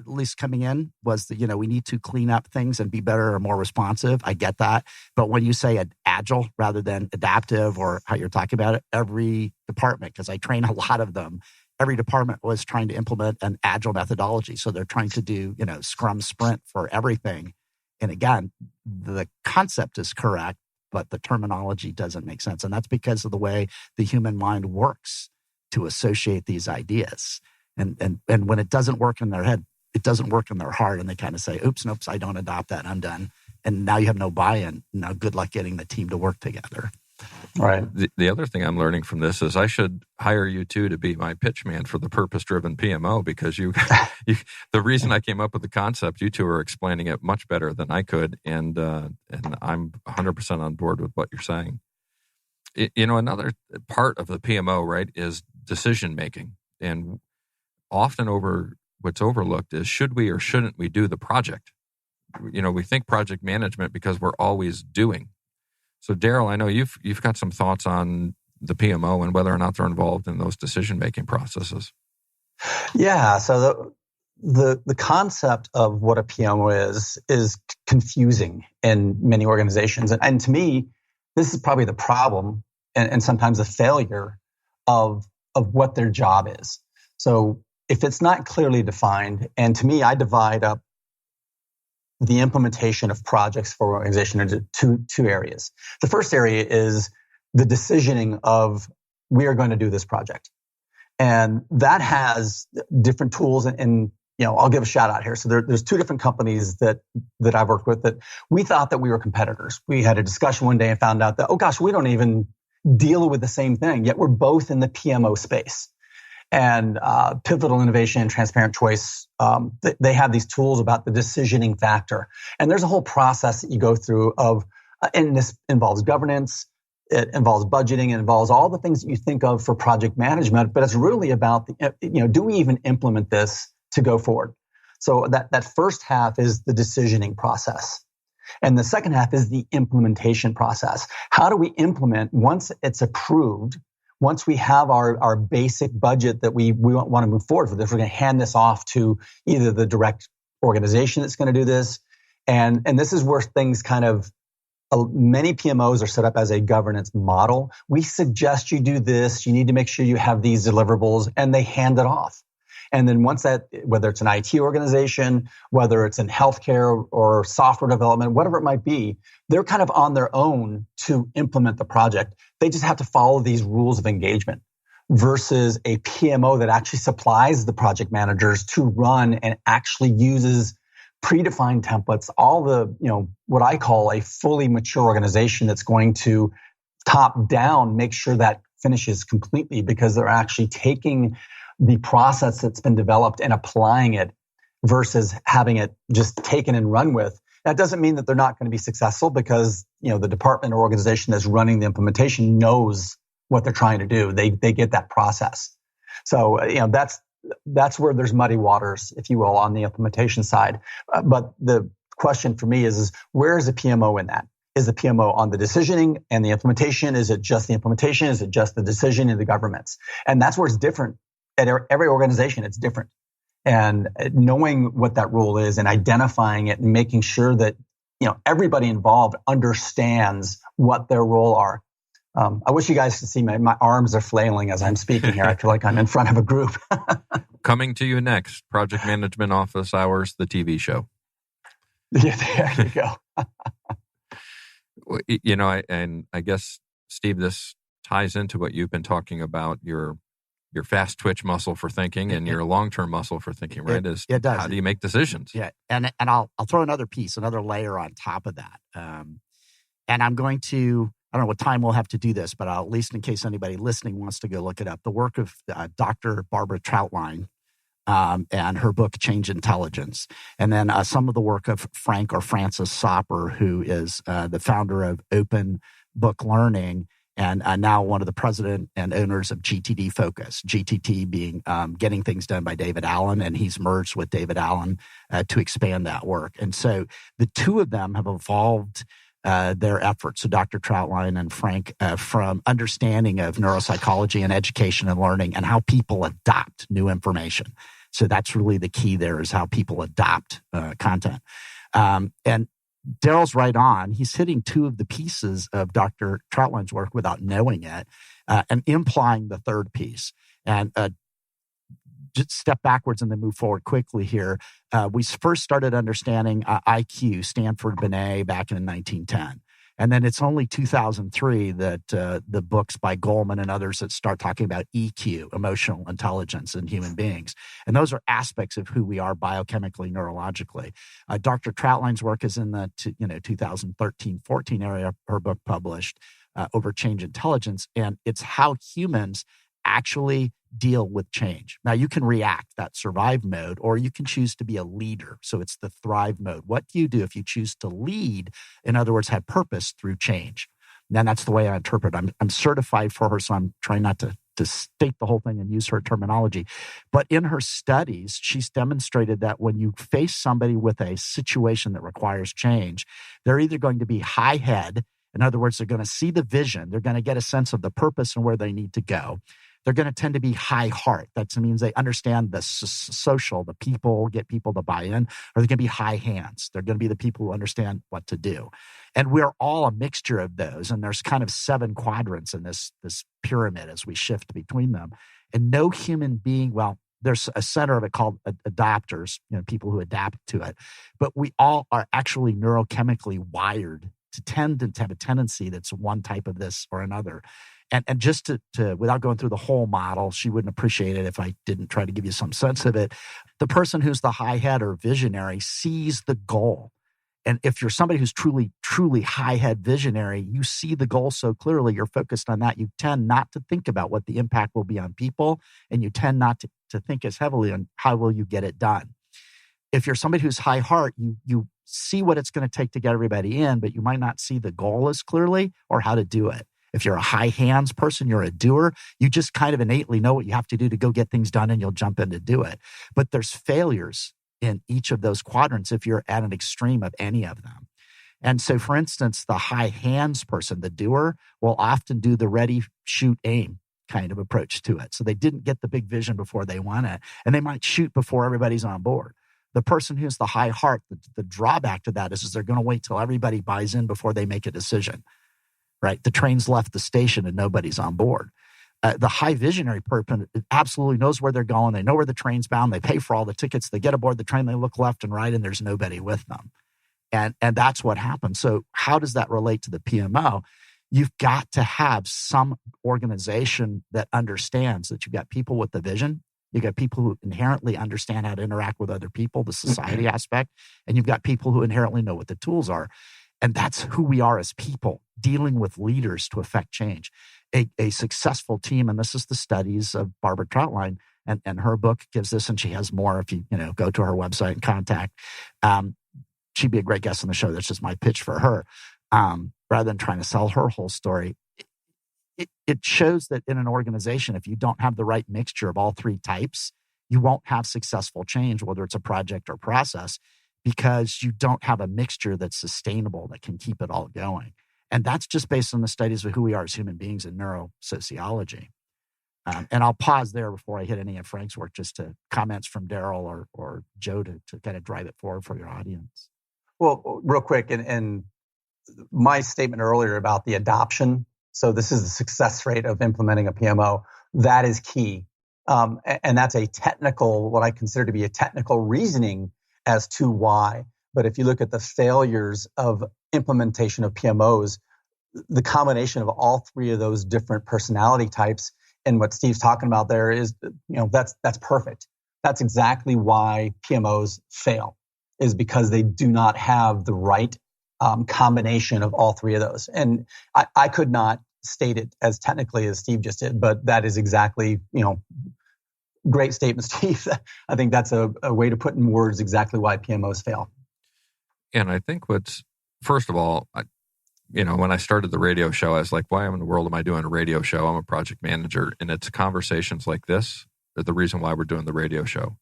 least coming in, was that, we need to clean up things and be better or more responsive. I get that. But when you say agile rather than adaptive, or how you're talking about it, every department, because I train a lot of them, every department was trying to implement an agile methodology. So they're trying to do, Scrum Sprint for everything. And again, the concept is correct, but the terminology doesn't make sense. And that's because of the way the human mind works to associate these ideas. And when it doesn't work in their head, it doesn't work in their heart. And they kind of say, oops, nope, I don't adopt that. I'm done. And now you have no buy-in. Now good luck getting the team to work together. Right. The other thing I'm learning from this is I should hire you two to be my pitch man for the purpose-driven PMO, because you the reason I came up with the concept, you two are explaining it much better than I could, and I'm 100% on board with what you're saying. Another part of the PMO, right, is decision making, and often what's overlooked is, should we or shouldn't we do the project? We think project management because we're always doing. So, Daryl, I know you've got some thoughts on the PMO and whether or not they're involved in those decision-making processes. Yeah. So the concept of what a PMO is confusing in many organizations, and to me, this is probably the problem and sometimes the failure of what their job is. So, if it's not clearly defined, and to me, I divide up the implementation of projects for an organization into two areas. The first area is the decisioning of, we are going to do this project. And that has different tools, and I'll give a shout out here. So there's two different companies that I've worked with that we thought that we were competitors. We had a discussion one day and found out that, oh gosh, we don't even deal with the same thing, yet we're both in the PMO space. And Pivotal Innovation and Transparent Choice, they have these tools about the decisioning factor. And there's a whole process that you go through and this involves governance, it involves budgeting, it involves all the things that you think of for project management, but it's really about, do we even implement this to go forward? So that first half is the decisioning process. And the second half is the implementation process. How do we implement once it's approved? Once we have our basic budget that we want to move forward with, if we're going to hand this off to either the direct organization that's going to do this, and this is where things kind of, many PMOs are set up as a governance model. We suggest you do this. You need to make sure you have these deliverables, and they hand it off. And then once that, whether it's an IT organization, whether it's in healthcare or software development, whatever it might be, they're kind of on their own to implement the project. They just have to follow these rules of engagement, versus a PMO that actually supplies the project managers to run and actually uses predefined templates, all the, what I call a fully mature organization that's going to top down make sure that finishes completely, because they're actually taking the process that's been developed and applying it versus having it just taken and run with. That doesn't mean that they're not going to be successful, because the department or organization that's running the implementation knows what they're trying to do. They get that process. So that's where there's muddy waters, if you will, on the implementation side. But the question for me is where is the PMO in that? Is the PMO on the decisioning and the implementation? Is it just the implementation? Is it just the decision in the governments? And that's where it's different. At every organization, it's different. And knowing what that role is and identifying it and making sure that everybody involved understands what their role are. I wish you guys could see my arms are flailing as I'm speaking here. I feel like I'm in front of a group. Coming to you next, Project Management Office Hours, the TV show. Yeah, there you go. And I guess, Steve, this ties into what you've been talking about, your fast twitch muscle for thinking and your long-term muscle for thinking, right? It does. How do you make decisions? Yeah. And I'll throw another layer on top of that. And I'm going to, I don't know what time we'll have to do this, but at least in case anybody listening wants to go look it up, the work of Dr. Barbara Troutline and her book, Change Intelligence. And then some of the work of Frank or Francis Sopper, who is the founder of Open Book Learning, and now one of the president and owners of GTD Focus, GTT being Getting Things Done by David Allen, and he's merged with David Allen to expand that work. And so the two of them have evolved their efforts. So Dr. Troutline and Frank, from understanding of neuropsychology and education and learning and how people adopt new information. So that's really the key there, is how people adopt content. And Daryl's right on. He's hitting two of the pieces of Dr. Troutline's work without knowing it, and implying the third piece. And just step backwards and then move forward quickly here. We first started understanding IQ, Stanford Binet, back in 1910. And then it's only 2003 that the books by Goleman and others that start talking about EQ, emotional intelligence in human beings. And those are aspects of who we are biochemically, neurologically. Dr. Troutline's work is in the 2013-14 area, her book published, Over Change Intelligence. And it's how humans actually deal with change. Now, you can react, that survive mode, or you can choose to be a leader. So it's the thrive mode. What do you do if you choose to lead? In other words, have purpose through change. And that's the way I interpret it. I'm certified for her, so I'm trying not to state the whole thing and use her terminology. But in her studies, she's demonstrated that when you face somebody with a situation that requires change, they're either going to be high head. In other words, they're going to see the vision. They're going to get a sense of the purpose and where they need to go. They're going to tend to be high heart. That means they understand the social, the people, get people to buy in. Or they're going to be high hands. They're going to be the people who understand what to do. And we're all a mixture of those. And there's kind of 7 quadrants in this pyramid as we shift between them. And no human being, well, there's a center of it called adapters, people who adapt to it. But we all are actually neurochemically wired to tend to have a tendency that's one type of this or another. And just to without going through the whole model, she wouldn't appreciate it if I didn't try to give you some sense of it. The person who's the high head or visionary sees the goal. And if you're somebody who's truly, truly high head visionary, you see the goal so clearly, you're focused on that. You tend not to think about what the impact will be on people, and you tend not to think as heavily on how will you get it done. If you're somebody who's high heart, you see what it's going to take to get everybody in, but you might not see the goal as clearly or how to do it. If you're a high hands person, you're a doer, you just kind of innately know what you have to do to go get things done, and you'll jump in to do it. But there's failures in each of those quadrants if you're at an extreme of any of them. And so, for instance, the high hands person, the doer, will often do the ready, shoot, aim kind of approach to it. So they didn't get the big vision before they want it, and they might shoot before everybody's on board. The person who's the high heart, the drawback to that is they're going to wait till everybody buys in before they make a decision. Right? The train's left the station and nobody's on board. The high visionary person absolutely knows where they're going. They know where the train's bound. They pay for all the tickets. They get aboard the train. They look left and right, and there's nobody with them. And that's what happens. So how does that relate to the PMO? You've got to have some organization that understands that you've got people with the vision. You've got people who inherently understand how to interact with other people, the society aspect, and you've got people who inherently know what the tools are. And that's who we are as people, dealing with leaders to affect change. A successful team, and this is the studies of Barbara Troutline, and her book gives this, and she has more if you go to her website and contact. She'd be a great guest on the show. That's just my pitch for her. Rather than trying to sell her whole story, it shows that in an organization, if you don't have the right mixture of all 3 types, you won't have successful change, whether it's a project or process, because you don't have a mixture that's sustainable, that can keep it all going. And that's just based on the studies of who we are as human beings in neurosociology. And I'll pause there before I hit any of Frank's work, just to comments from Daryl or Joe to kind of drive it forward for your audience. Well, real quick, and my statement earlier about the adoption, so this is the success rate of implementing a PMO, that is key. And that's a technical, what I consider to be a technical reasoning as to why. But if you look at the failures of implementation of PMOs, the combination of all 3 of those different personality types and what Steve's talking about there is, that's perfect. That's exactly why PMOs fail, is because they do not have the right combination of all 3 of those. And I could not state it as technically as Steve just did, but that is exactly, great statement, Steve. I think that's a way to put in words exactly why PMOs fail. And I think first of all, when I started the radio show, I was like, why in the world am I doing a radio show? I'm a project manager. And it's conversations like this that the reason why we're doing the radio show.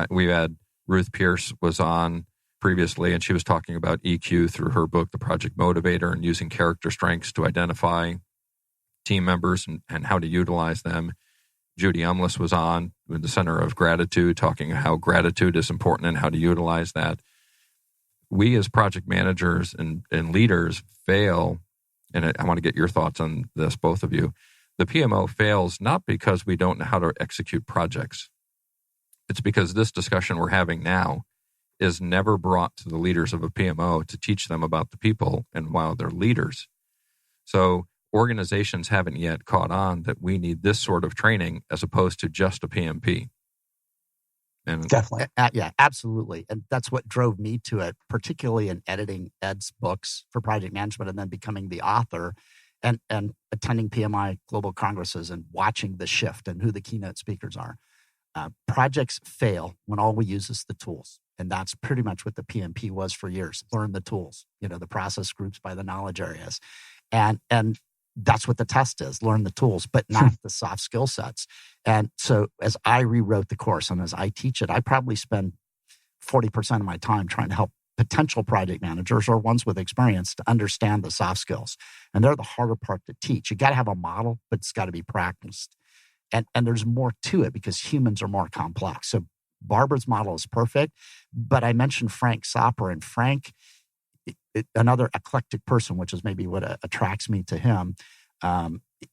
We had Ruth Pierce was on previously, and she was talking about EQ through her book, The Project Motivator, and using character strengths to identify team members and how to utilize them. Judy Umlis was on with the Center of Gratitude, talking how gratitude is important and how to utilize that. We as project managers and leaders fail, and I want to get your thoughts on this, both of you. The PMO fails not because we don't know how to execute projects. It's because this discussion we're having now is never brought to the leaders of a PMO to teach them about the people and while they're leaders. So organizations haven't yet caught on that we need this sort of training as opposed to just a PMP. And Definitely. Yeah, absolutely. And that's what drove me to it, particularly in editing Ed's books for project management and then becoming the author and attending PMI global congresses and watching the shift and who the keynote speakers are. Projects fail when all we use is the tools. And that's pretty much what the PMP was for years. Learn the tools, the process groups by the knowledge areas. And that's what the test is, learn the tools, but not the soft skill sets. And so as I rewrote the course and as I teach it, I probably spend 40% of my time trying to help potential project managers or ones with experience to understand the soft skills. And they're the harder part to teach. You got to have a model, but it's got to be practiced. And there's more to it because humans are more complex. So Barbara's model is perfect, but I mentioned Frank Sopper, and Frank, another eclectic person, which is maybe what attracts me to him.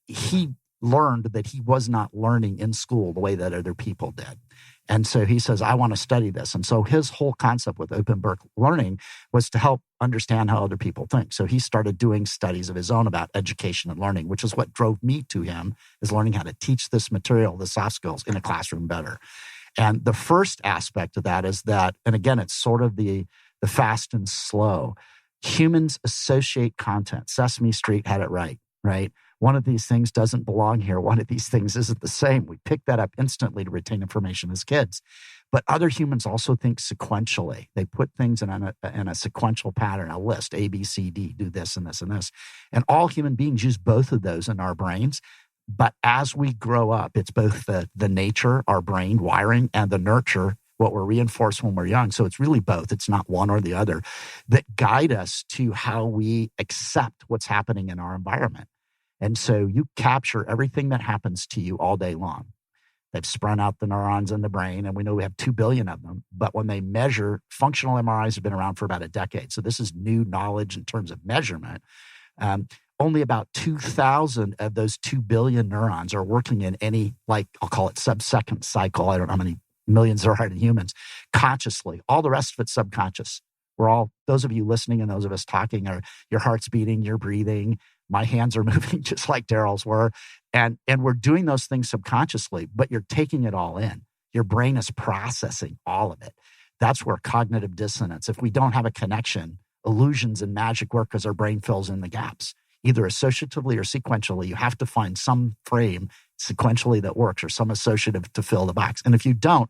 He learned that he was not learning in school the way that other people did. And so he says, I want to study this. And so his whole concept with open book learning was to help understand how other people think. So he started doing studies of his own about education and learning, which is what drove me to him, is learning how to teach this material, the soft skills, in a classroom better. And the first aspect of that is that, and again, it's sort of the fast and slow. Humans associate content. Sesame Street had it right? One of these things doesn't belong here. One of these things isn't the same. We pick that up instantly to retain information as kids. But other humans also think sequentially. They put things in a sequential pattern, a list, A, B, C, D, do this and this and this. And all human beings use both of those in our brains. But as we grow up, it's both the nature, our brain wiring, and the nurture, what we're reinforced when we're young. So it's really both. It's not one or the other that guide us to how we accept what's happening in our environment. And so you capture everything that happens to you all day long. They've sprung out the neurons in the brain, and we know we have 2 billion of them. But when they measure, functional MRIs have been around for about a decade. So this is new knowledge in terms of measurement. Only about 2,000 of those 2 billion neurons are working in any, I'll call it sub-second cycle. I don't know how many millions there are in humans, consciously. All the rest of it's subconscious. We're all, those of you listening and those of us talking, your heart's beating, you're breathing. My hands are moving just like Daryl's were. And we're doing those things subconsciously, but you're taking it all in. Your brain is processing all of it. That's where cognitive dissonance, if we don't have a connection, illusions and magic work because our brain fills in the gaps, either associatively or sequentially. You have to find some frame sequentially that works or some associative to fill the box. And if you don't,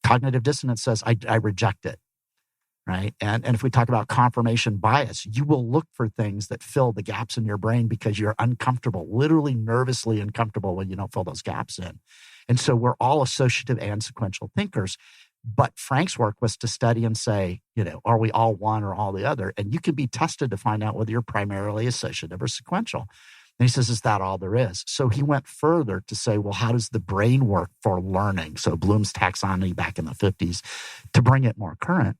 cognitive dissonance says, I reject it. Right. And if we talk about confirmation bias, you will look for things that fill the gaps in your brain because you're uncomfortable, literally nervously uncomfortable when you don't fill those gaps in. And so we're all associative and sequential thinkers. But Frank's work was to study and say, are we all one or all the other? And you can be tested to find out whether you're primarily associative or sequential. And he says, is that all there is? So he went further to say, well, how does the brain work for learning? So Bloom's taxonomy back in the 50s to bring it more current.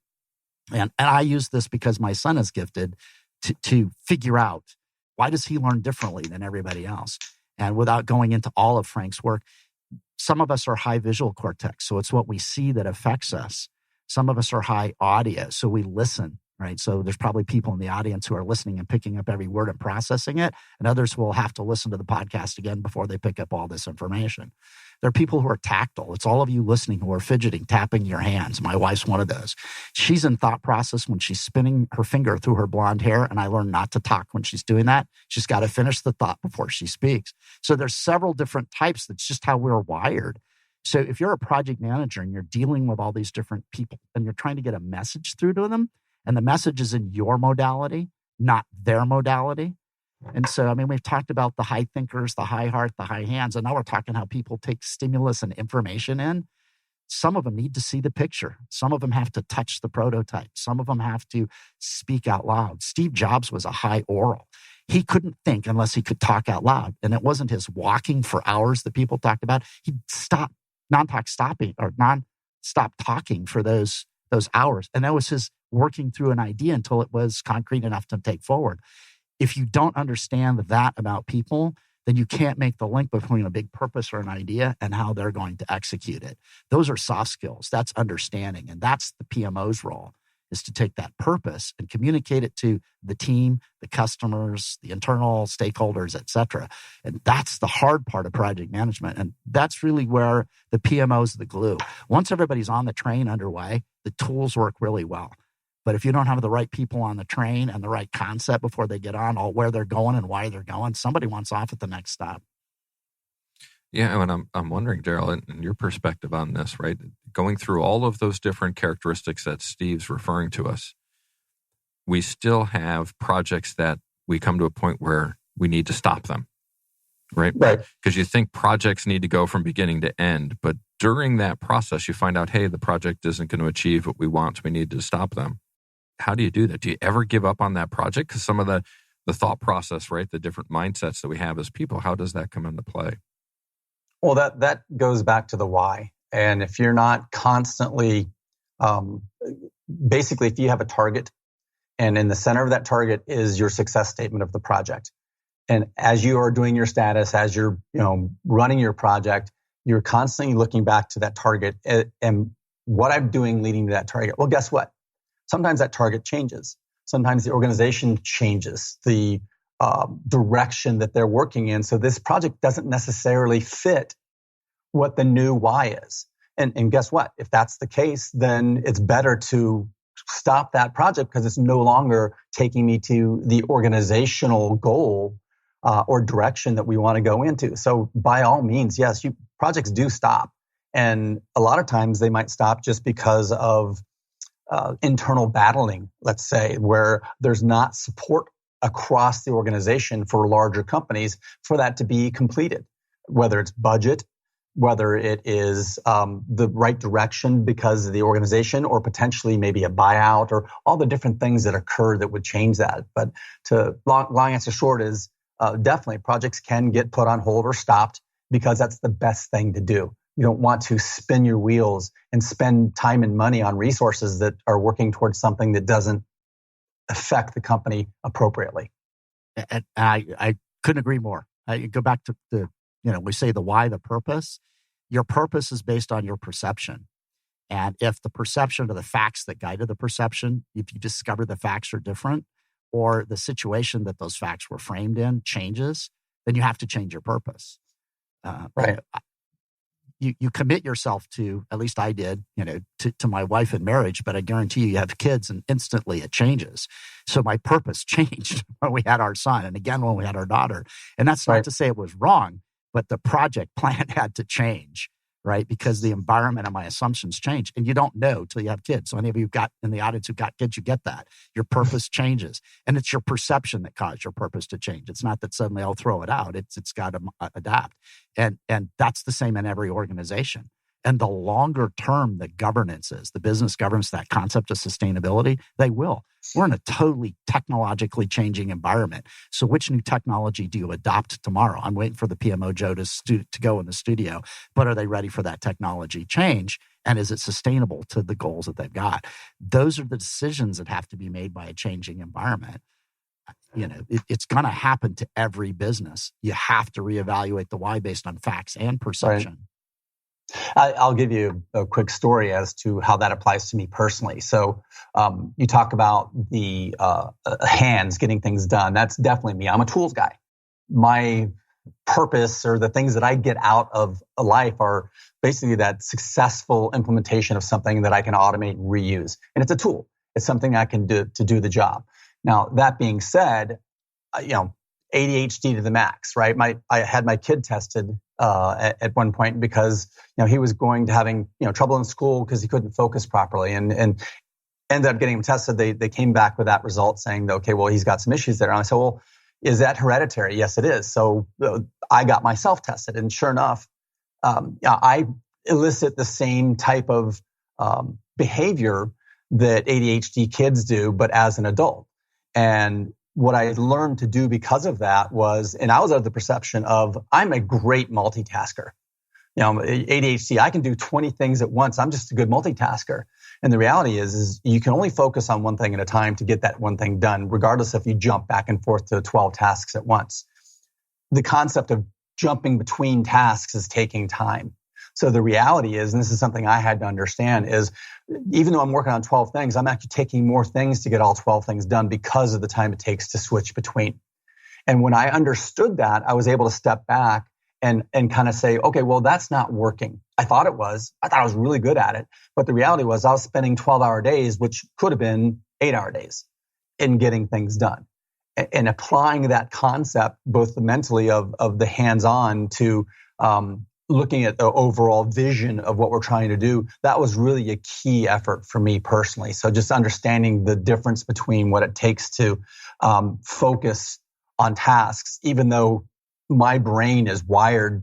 And I use this because my son is gifted to figure out why does he learn differently than everybody else. And without going into all of Frank's work, some of us are high visual cortex, so it's what we see that affects us. Some of us are high audio, so we listen, right? So there's probably people in the audience who are listening and picking up every word and processing it, and others will have to listen to the podcast again before they pick up all this information. There are people who are tactile. It's all of you listening who are fidgeting, tapping your hands. My wife's one of those. She's in thought process when she's spinning her finger through her blonde hair, and I learned not to talk when she's doing that. She's got to finish the thought before she speaks. So there's several different types. That's just how we're wired. So if you're a project manager and you're dealing with all these different people and you're trying to get a message through to them, and the message is in your modality, not their modality. And so, we've talked about the high thinkers, the high heart, the high hands, and now we're talking how people take stimulus and information in. some of them need to see the picture. Some of them have to touch the prototype. Some of them have to speak out loud. Steve Jobs was a high oral. He couldn't think unless he could talk out loud. And it wasn't his walking for hours that people talked about. He'd stop talking for those hours. And that was his working through an idea until it was concrete enough to take forward. If you don't understand that about people, then you can't make the link between a big purpose or an idea and how they're going to execute it. Those are soft skills. That's understanding. And that's the PMO's role, is to take that purpose and communicate it to the team, the customers, the internal stakeholders, et cetera. And that's the hard part of project management. And that's really where the PMO is the glue. Once everybody's on the train underway, the tools work really well. But if you don't have the right people on the train and the right concept before they get on, all where they're going and why they're going, somebody wants off at the next stop. Yeah, and I'm wondering, Daryl, in your perspective on this, right? Going through all of those different characteristics that Steve's referring to us, we still have projects that we come to a point where we need to stop them, right? Right. Because you think projects need to go from beginning to end, but during that process, you find out, hey, the project isn't going to achieve what we want, so we need to stop them. How do you do that? Do you ever give up on that project? Because some of the thought process, right, the different mindsets that we have as people, how does that come into play? Well, that goes back to the why. And if you're not constantly, basically, if you have a target, and in the center of that target is your success statement of the project, and as you are doing your status, as you're running your project, you're constantly looking back to that target and what I'm doing leading to that target. Well, guess what? Sometimes that target changes. Sometimes the organization changes the direction that they're working in. So this project doesn't necessarily fit what the new why is. And guess what? If that's the case, then it's better to stop that project because it's no longer taking me to the organizational goal or direction that we want to go into. So by all means, yes, projects do stop. And a lot of times they might stop just because of internal battling, let's say, where there's not support across the organization for larger companies for that to be completed, whether it's budget, whether it is the right direction because of the organization, or potentially maybe a buyout, or all the different things that occur that would change that. But long answer short is definitely projects can get put on hold or stopped because that's the best thing to do. You don't want to spin your wheels and spend time and money on resources that are working towards something that doesn't affect the company appropriately. And I couldn't agree more. I go back to we say the why, the purpose. Your purpose is based on your perception. And if the perception or the facts that guided the perception, if you discover the facts are different, or the situation that those facts were framed in changes, then you have to change your purpose. Right. You commit yourself to, at least I did, to my wife in marriage, but I guarantee you have kids and instantly it changes. So my purpose changed when we had our son and again when we had our daughter. And that's not to say it was wrong, but the project plan had to change, right? Because the environment and my assumptions change. And you don't know till you have kids. So any of you got in the audience who've got kids, you get that. Your purpose changes. And it's your perception that caused your purpose to change. It's not that suddenly I'll throw it out. It's got to adapt. And that's the same in every organization. And the longer term the governance is, the business governance, that concept of sustainability, they will. We're in a totally technologically changing environment. So which new technology do you adopt tomorrow? I'm waiting for the PMO Joe to go in the studio, but are they ready for that technology change? And is it sustainable to the goals that they've got? Those are the decisions that have to be made by a changing environment. It's going to happen to every business. You have to reevaluate the why based on facts and perception. Right. I'll give you a quick story as to how that applies to me personally. So you talk about the hands getting things done. That's definitely me. I'm a tools guy. My purpose or the things that I get out of a life are basically that successful implementation of something that I can automate and reuse. And it's a tool. It's something I can do to do the job. Now, that being said, ADHD to the max, right? I had my kid tested at one point because he was going to having trouble in school because he couldn't focus properly, and ended up getting him tested. They came back with that result saying, okay, well, he's got some issues there. And I said, well, is that hereditary? Yes, it is. So I got myself tested, and sure enough, I elicit the same type of behavior that ADHD kids do, but as an adult. And what I learned to do because of that was, and I was of the perception of, I'm a great multitasker. ADHD, I can do 20 things at once. I'm just a good multitasker. And the reality is you can only focus on one thing at a time to get that one thing done, regardless if you jump back and forth to 12 tasks at once. The concept of jumping between tasks is taking time. So the reality is, and this is something I had to understand, is even though I'm working on 12 things, I'm actually taking more things to get all 12 things done because of the time it takes to switch between. And when I understood that, I was able to step back and kind of say, okay, well, that's not working. I thought it was. I thought I was really good at it. But the reality was I was spending 12-hour days, which could have been 8-hour days, in getting things done. And applying that concept, both mentally of the hands-on to looking at the overall vision of what we're trying to do, that was really a key effort for me personally. So just understanding the difference between what it takes to focus on tasks, even though my brain is wired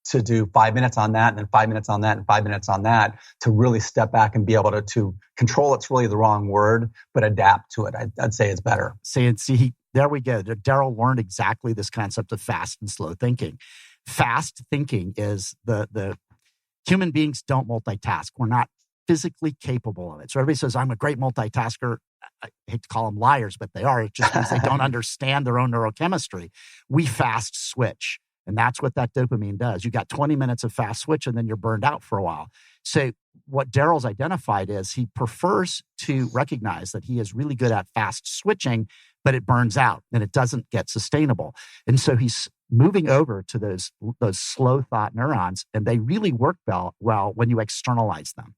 to do 5 minutes on that, and then 5 minutes on that, and 5 minutes on that, to really step back and be able to control. It's really the wrong word, but adapt to it. I'd say it's better. See, there we go. Daryl learned exactly this concept of fast and slow thinking. Fast thinking is the human beings don't multitask. We're not physically capable of it. So everybody says, I'm a great multitasker. I hate to call them liars, but they are. It just means they don't understand their own neurochemistry. We fast switch. And that's what that dopamine does. You got 20 minutes of fast switch and then you're burned out for a while. So what Daryl's identified is he prefers to recognize that he is really good at fast switching, but it burns out and it doesn't get sustainable. And so he's moving over to those slow thought neurons, and they really work well when you externalize them.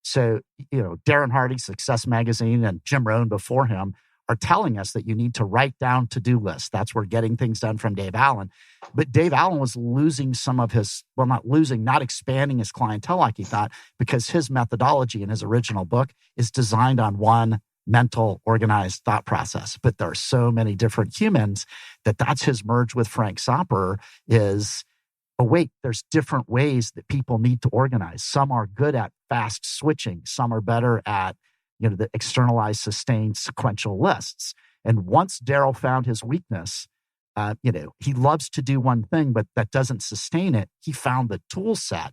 So, Darren Hardy, Success Magazine, and Jim Rohn before him are telling us that you need to write down to-do lists. That's where getting things done from Dave Allen. But Dave Allen was losing some of his, not expanding his clientele like he thought, because his methodology in his original book is designed on one mental, organized thought process. But there are so many different humans that's his merge with Frank Soper is, there's different ways that people need to organize. Some are good at fast switching. Some are better at the externalized, sustained sequential lists. And once Daryl found his weakness, he loves to do one thing, but that doesn't sustain it. He found the tool set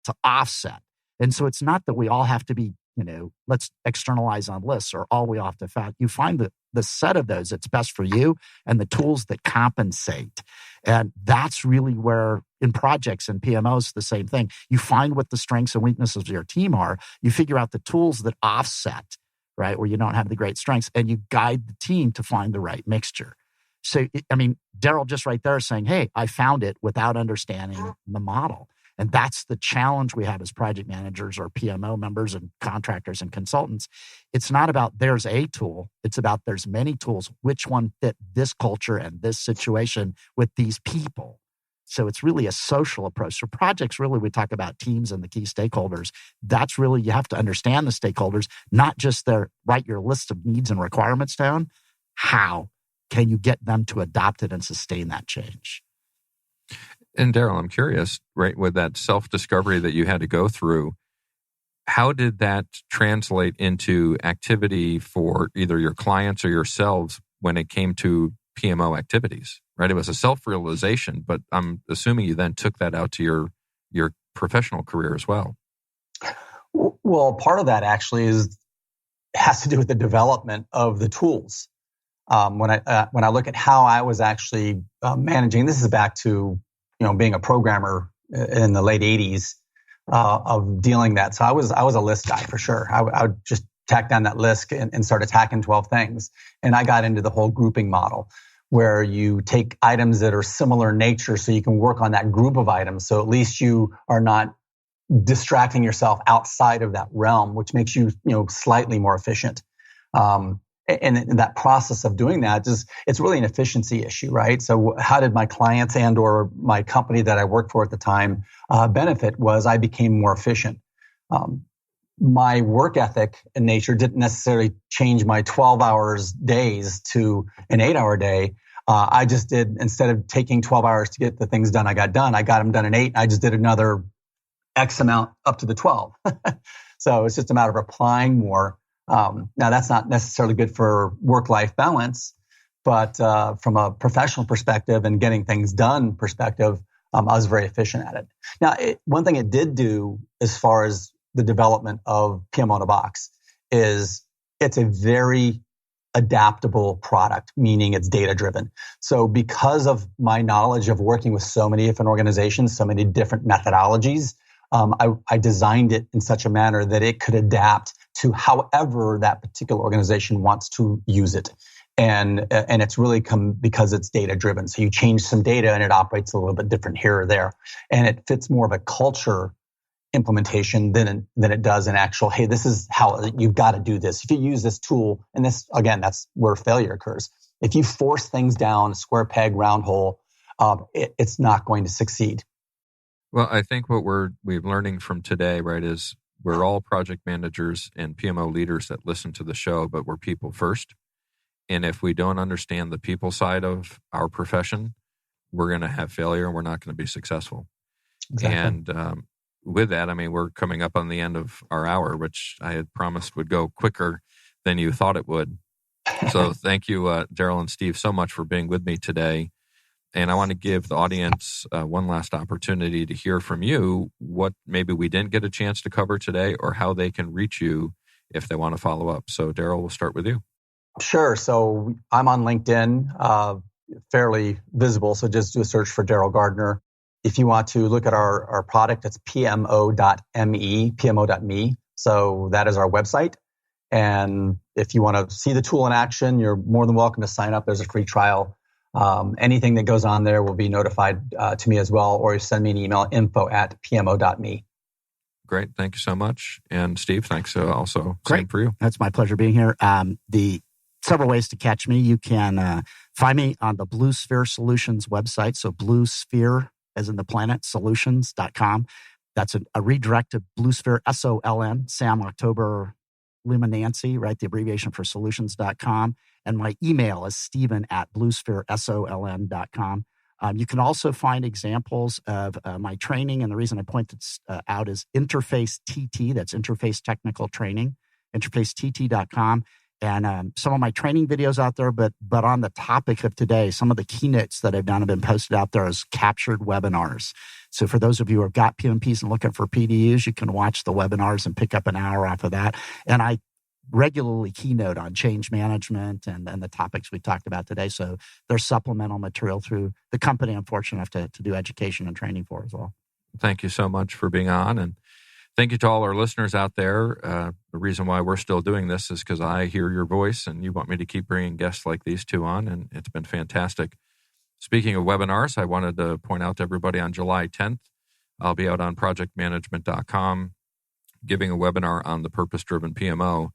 to offset. And so it's not that we all have to be, let's externalize on lists, or all we all have to find. You find the set of those that's best for you and the tools that compensate. And that's really where in projects and PMOs, the same thing. You find what the strengths and weaknesses of your team are. You figure out the tools that offset, right, where you don't have the great strengths, and you guide the team to find the right mixture. So, Daryl just right there is saying, hey, I found it without understanding the model. And that's the challenge we have as project managers or PMO members and contractors and consultants. It's not about there's a tool. It's about there's many tools. Which one fit this culture and this situation with these people? So it's really a social approach. For projects, really, we talk about teams and the key stakeholders. That's really, you have to understand the stakeholders, not just write your list of needs and requirements down. How can you get them to adopt it and sustain that change? And Daryl, I'm curious, right, with that self-discovery that you had to go through, how did that translate into activity for either your clients or yourselves when it came to PMO activities, right? It was a self-realization, but I'm assuming you then took that out to your professional career as well. Well, part of that actually has to do with the development of the tools. When I look at how I was actually managing, this is back to being a programmer in the late 80s of dealing that. So I was a list guy for sure. I would just tack down that list and start attacking 12 things. And I got into the whole grouping model where you take items that are similar in nature so you can work on that group of items. So at least you are not distracting yourself outside of that realm, which makes you, slightly more efficient. And that process of doing that it's really an efficiency issue, right? So how did my clients and or my company that I worked for at the time benefit was I became more efficient. My work ethic in nature didn't necessarily change my 12 hours days to an 8-hour day. I just did, instead of taking 12 hours to get the things done I got them done in 8. I just did another X amount up to the 12. So it's just a matter of applying more. Now, that's not necessarily good for work-life balance, but from a professional perspective and getting things done perspective, I was very efficient at it. Now, one thing it did do as far as the development of PMO in a Box is it's a very adaptable product, meaning it's data-driven. So because of my knowledge of working with so many different organizations, so many different methodologies, I designed it in such a manner that it could adapt to however that particular organization wants to use it. And it's really come because it's data driven. So you change some data and it operates a little bit different here or there. And it fits more of a culture implementation than it does an actual, hey, this is how you've got to do this. If you use this tool, and this, again, that's where failure occurs. If you force things down, square peg, round hole, it's not going to succeed. Well, I think what we're learning from today, right, is we're all project managers and PMO leaders that listen to the show, but we're people first. And if we don't understand the people side of our profession, we're going to have failure and we're not going to be successful. Exactly. And with that, I mean, we're coming up on the end of our hour, which I had promised would go quicker than you thought it would. So thank you, Daryl and Steve, so much for being with me today. And I want to give the audience one last opportunity to hear from you what maybe we didn't get a chance to cover today or how they can reach you if they want to follow up. So Daryl, we'll start with you. Sure. So I'm on LinkedIn, fairly visible. So just do a search for Daryl Gardner. If you want to look at our product, it's pmo.me. So that is our website. And if you want to see the tool in action, you're more than welcome to sign up. There's a free trial. Anything that goes on there will be notified to me as well, or you send me an email, info@pmo.me. Great. Thank you so much. And Steve, thanks also. Great. Same for you. That's my pleasure being here. The several ways to catch me. You can find me on the Blue Sphere Solutions website. So Blue Sphere, as in the planet, solutions.com. That's a redirect to Blue Sphere, SOLN, Sam, October, Lima, Nancy, right? The abbreviation for solutions.com. And my email is steven@bluespheresoln.com. You can also find examples of my training. And the reason I point this out is Interface TT. That's Interface Technical Training, interfacett.com. And some of my training videos out there, but on the topic of today, some of the keynotes that I've done have been posted out there as captured webinars. So for those of you who have got PMPs and looking for PDUs, you can watch the webinars and pick up an hour off of that. And I regularly keynote on change management and the topics we talked about today. So there's supplemental material through the company I'm fortunate enough to do education and training for as well. Thank you so much for being on. And thank you to all our listeners out there. The reason why we're still doing this is because I hear your voice and you want me to keep bringing guests like these two on, and it's been fantastic. Speaking of webinars, I wanted to point out to everybody on July 10th, I'll be out on projectmanagement.com giving a webinar on the purpose-driven PMO.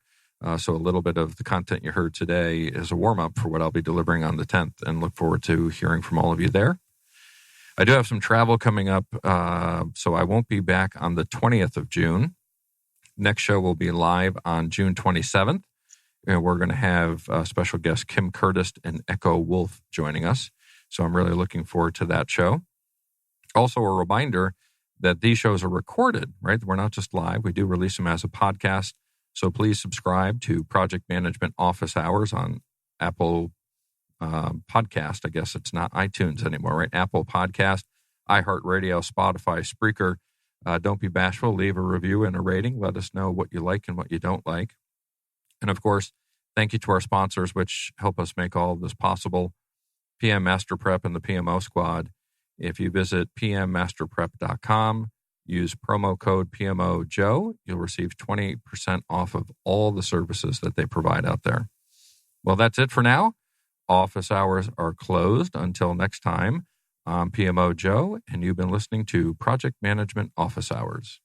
So a little bit of the content you heard today is a warm-up for what I'll be delivering on the 10th, and look forward to hearing from all of you there. I do have some travel coming up, so I won't be back on the 20th of June. Next show will be live on June 27th. And we're going to have special guest Kim Curtis and Echo Wolf joining us. So I'm really looking forward to that show. Also, a reminder that these shows are recorded, right? We're not just live. We do release them as a podcast. So please subscribe to Project Management Office Hours on Apple Podcast. I guess it's not iTunes anymore, right? Apple Podcast, iHeartRadio, Spotify, Spreaker. Don't be bashful. Leave a review and a rating. Let us know what you like and what you don't like. And of course, thank you to our sponsors, which help us make all of this possible. PM Master Prep and the PMO Squad. If you visit pmmasterprep.com, use promo code PMOJOE, you'll receive 20% off of all the services that they provide out there. Well, that's it for now. Office hours are closed until next time. I'm PMO Joe, and you've been listening to Project Management Office Hours.